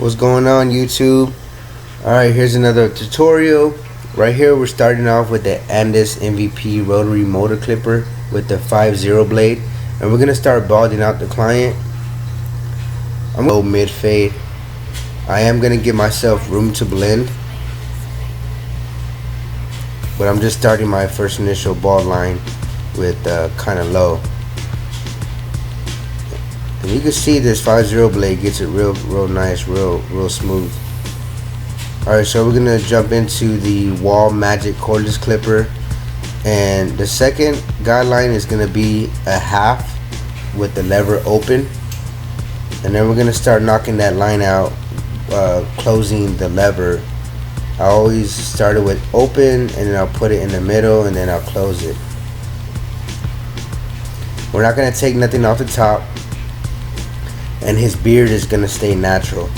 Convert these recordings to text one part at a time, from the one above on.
What's going on, YouTube? Alright, here's another tutorial. Right here we're starting off with the Andis MVP rotary motor clipper with the 5-0 blade, and we're gonna start balding out the client. I'm gonna go mid fade. I am gonna give myself room to blend, but I'm just starting my first initial bald line with kind of low. And you can see this 5-0 blade gets it real nice, real smooth. Alright, so we're gonna jump into the Wall Magic cordless clipper, and the second guideline is gonna be a half with the lever open, and then we're gonna start knocking that line out, closing the lever. I always start it with open, and then I'll put it in the middle, and then I'll close it. We're not gonna take nothing off the top, and his beard is gonna stay natural.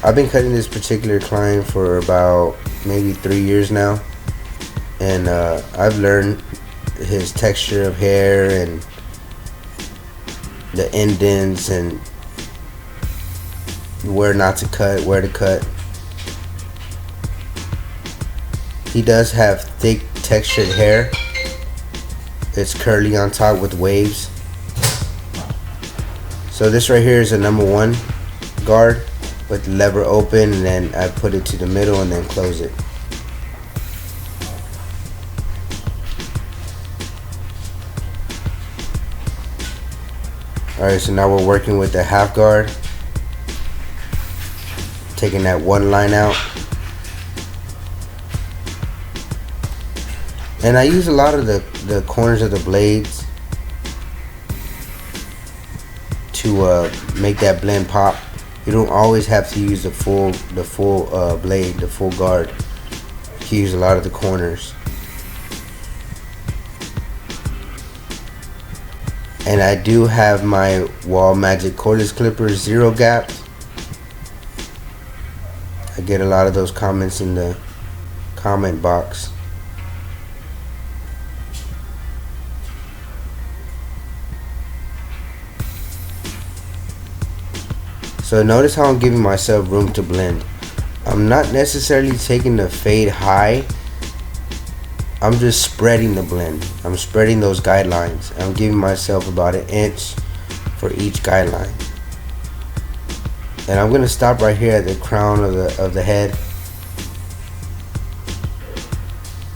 I've been cutting this particular client for about maybe 3 years now, and I've learned his texture of hair and the indents and where not to cut, where to cut. He does have thick textured hair. It's curly on top with waves. So this right here is a number 1 guard with the lever open, and then I put it to the middle and then close it. Alright, so now we're working with the half guard, taking that one line out. And I use a lot of the corners of the blades to make that blend pop. You don't always have to use the full blade, the full guard. You can use a lot of the corners. And I do have my Wall Magic cordless clipper 0 gap. I get a lot of those comments in the comment box. So notice how I'm giving myself room to blend. I'm not necessarily taking the fade high. I'm just spreading the blend. I'm spreading those guidelines. I'm giving myself about 1 inch for each guideline. And I'm gonna stop right here at the crown of the head.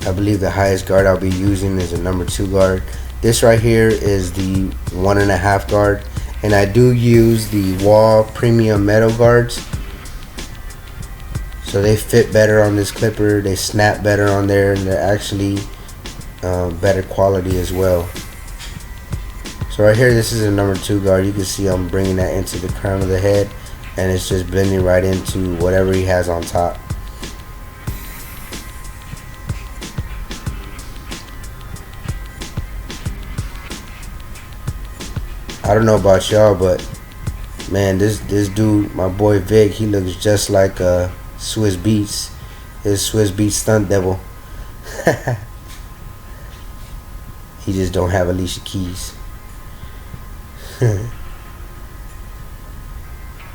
I believe the highest guard I'll be using is a number 2 guard. This right here is the 1.5 guard. And I do use the Wall Premium Metal guards, so they fit better on this clipper, they snap better on there, and they're actually better quality as well. So right here, this is a number 2 guard. You can see I'm bringing that into the crown of the head, and it's just blending right into whatever he has on top. I don't know about y'all, but man, this dude, my boy Vic, he looks just like Swizz Beatz, his Swizz Beatz stunt devil. He just don't have Alicia Keys.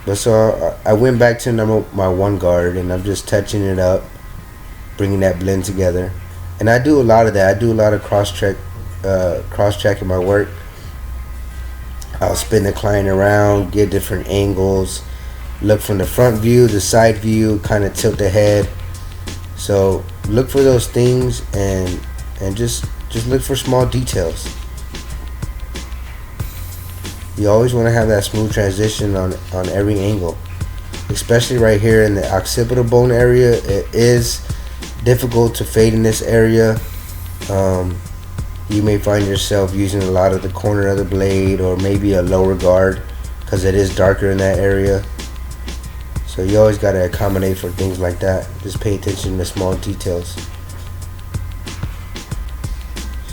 But so I went back to my 1 guard, and I'm just touching it up, bringing that blend together. And I do a lot of that. I do a lot of cross tracking my work. I'll spin the client around, get different angles, look from the front view, the side view, kind of tilt the head. So look for those things, and just look for small details. You always want to have that smooth transition on every angle, especially right here in the occipital bone area. It is difficult to fade in this area. You may find yourself using a lot of the corner of the blade, or maybe a lower guard, because it is darker in that area. So you always got to accommodate for things like that. Just pay attention to small details.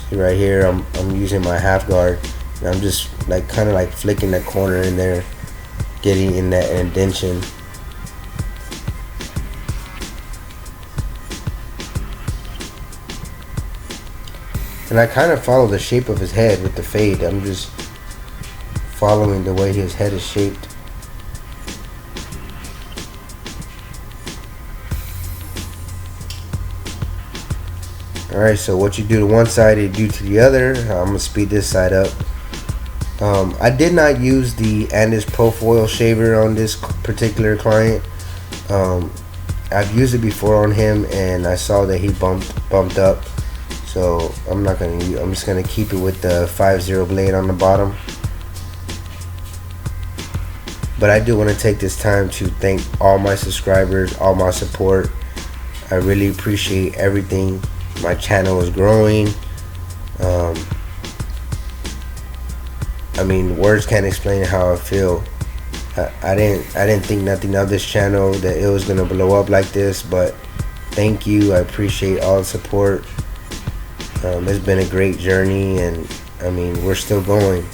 See right here, I'm using my half guard, and I'm just kind of like flicking that corner in there, getting in that indention. And I kind of follow the shape of his head with the fade. I'm just following the way his head is shaped. Alright, so what you do to one side, you do to the other. I'm going to speed this side up. I did not use the Andis Profoil shaver on this particular client. I've used it before on him, and I saw that he bumped up. So I'm not gonna use, I'm just gonna keep it with the 5-0 blade on the bottom. But I do want to take this time to thank all my subscribers, all my support. I really appreciate everything. My channel is growing. I mean, words can't explain how I feel. I didn't think nothing of this channel, that it was gonna blow up like this, but thank you. I appreciate all the support. It's been a great journey, and I mean, we're still going.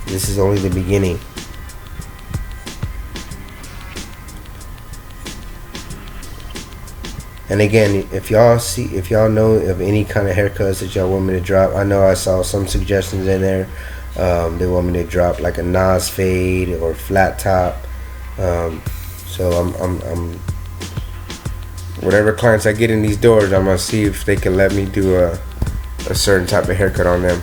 This is only the beginning. And again, if y'all know of any kind of haircuts that y'all want me to drop, I know I saw some suggestions in there. They want me to drop like a Nas fade or flat top. So I'm whatever clients I get in these doors, I'm gonna see if they can let me do a certain type of haircut on them.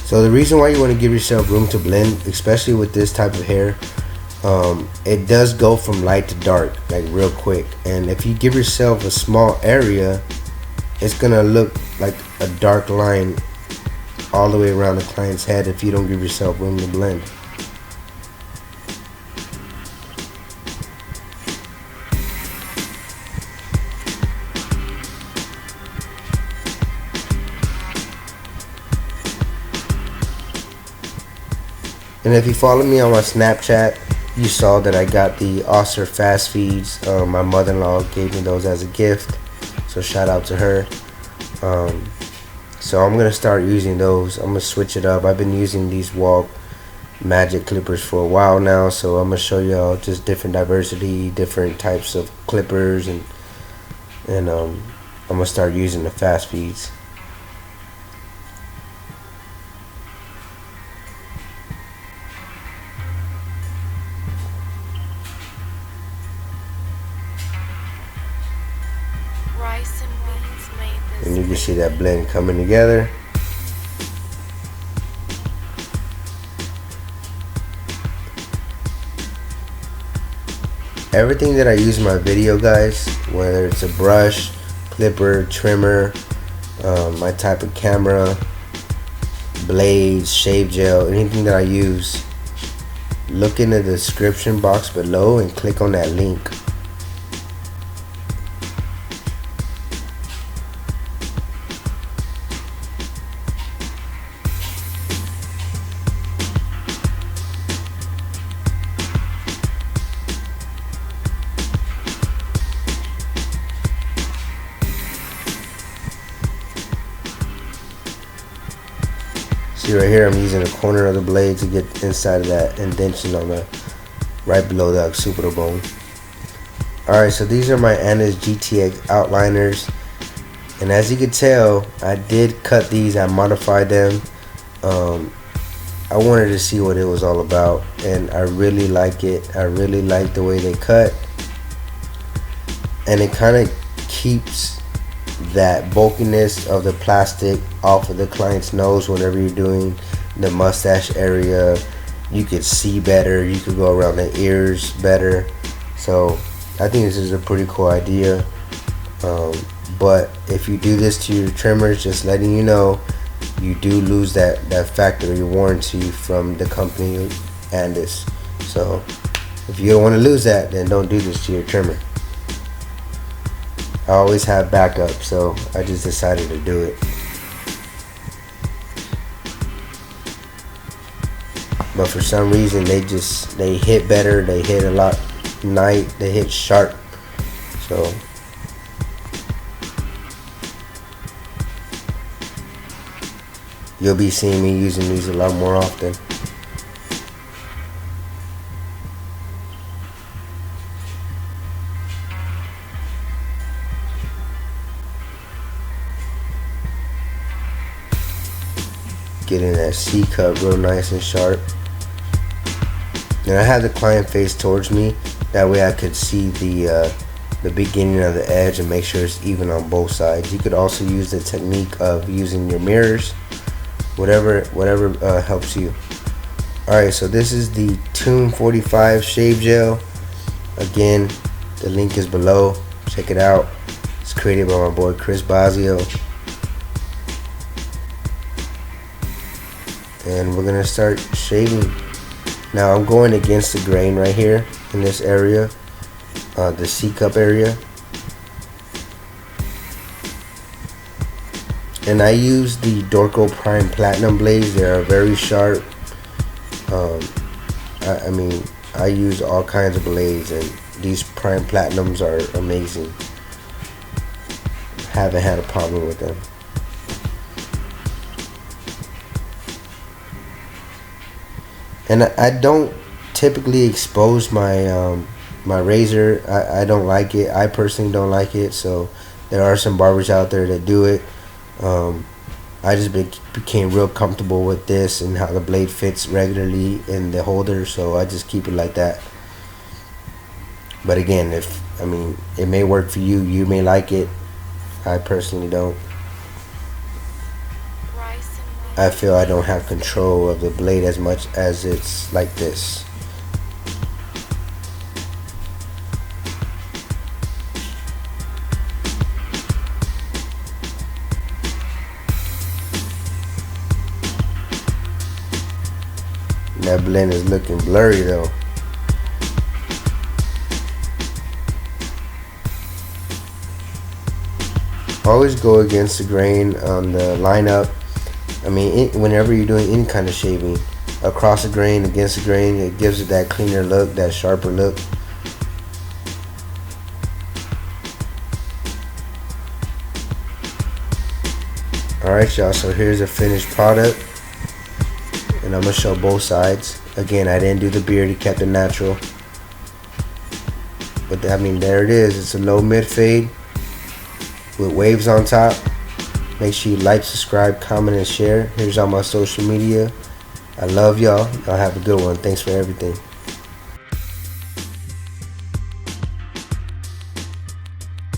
So the reason why you want to give yourself room to blend, especially with this type of hair, it does go from light to dark like real quick, and if you give yourself a small area, it's gonna look like a dark line all the way around the client's head if you don't give yourself room to blend. And if you follow me on my Snapchat, you saw that I got the Oscar fast feeds. My mother-in-law gave me those as a gift, so shout out to her. So I'm gonna start using those. I'm gonna switch it up. I've been using these wall magic clippers for a while now, so I'm gonna show y'all just different diversity, different types of clippers, and I'm gonna start using the fast feeds. And you can see that blend coming together. Everything that I use in my video, guys, whether it's a brush, clipper, trimmer, my type of camera, blades, shave gel, anything that I use, look in the description box below and click on that link. See right here, I'm using the corner of the blade to get inside of that indention on the right below the occipital bone. Alright, so these are my Andis GTX outliners, and as you can tell, I did cut these. I modified them. I wanted to see what it was all about, and I really like it. I really like the way they cut, and it kind of keeps that bulkiness of the plastic off of the client's nose whenever you're doing the mustache area. You could see better, you could go around the ears better. So I think this is a pretty cool idea. But if you do this to your trimmers, just letting you know, you do lose that factory warranty from the company Andis. So if you don't want to lose that, then don't do this to your trimmer. I always have backup, so I just decided to do it. But for some reason, they hit better. They hit a lot night. They hit sharp. So you'll be seeing me using these a lot more often. getting that C cut real nice and sharp. And I have the client face towards me, that way I could see the beginning of the edge and make sure it's even on both sides. You could also use the technique of using your mirrors, whatever helps you. Alright, so this is the Tune 45 shave gel. Again, the link is below. Check it out. It's created by my boy Chris Bazio. And we're gonna start shaving. Now I'm going against the grain right here in this area, the C cup area. And I use the Dorco Prime Platinum blades. They are very sharp. I mean, I use all kinds of blades, and these Prime Platinums are amazing. Haven't had a problem with them. And I don't typically expose my my razor. I don't like it. I personally don't like it. So there are some barbers out there that do it. I just became real comfortable with this and how the blade fits regularly in the holder, so I just keep it like that. But again, it may work for you. You may like it. I personally don't. I feel I don't have control of the blade as much as it's like this. That blend is looking blurry though. Always go against the grain on the lineup. I mean, whenever you're doing any kind of shaving, across the grain, against the grain, it gives it that cleaner look, that sharper look. Alright y'all, so here's the finished product. And I'm going to show both sides. Again, I didn't do the beard, it kept it natural. But I mean, there it is. It's a low mid fade with waves on top. Make sure you like, subscribe, comment, and share. Here's all my social media. I love y'all. Y'all have a good one. Thanks for everything.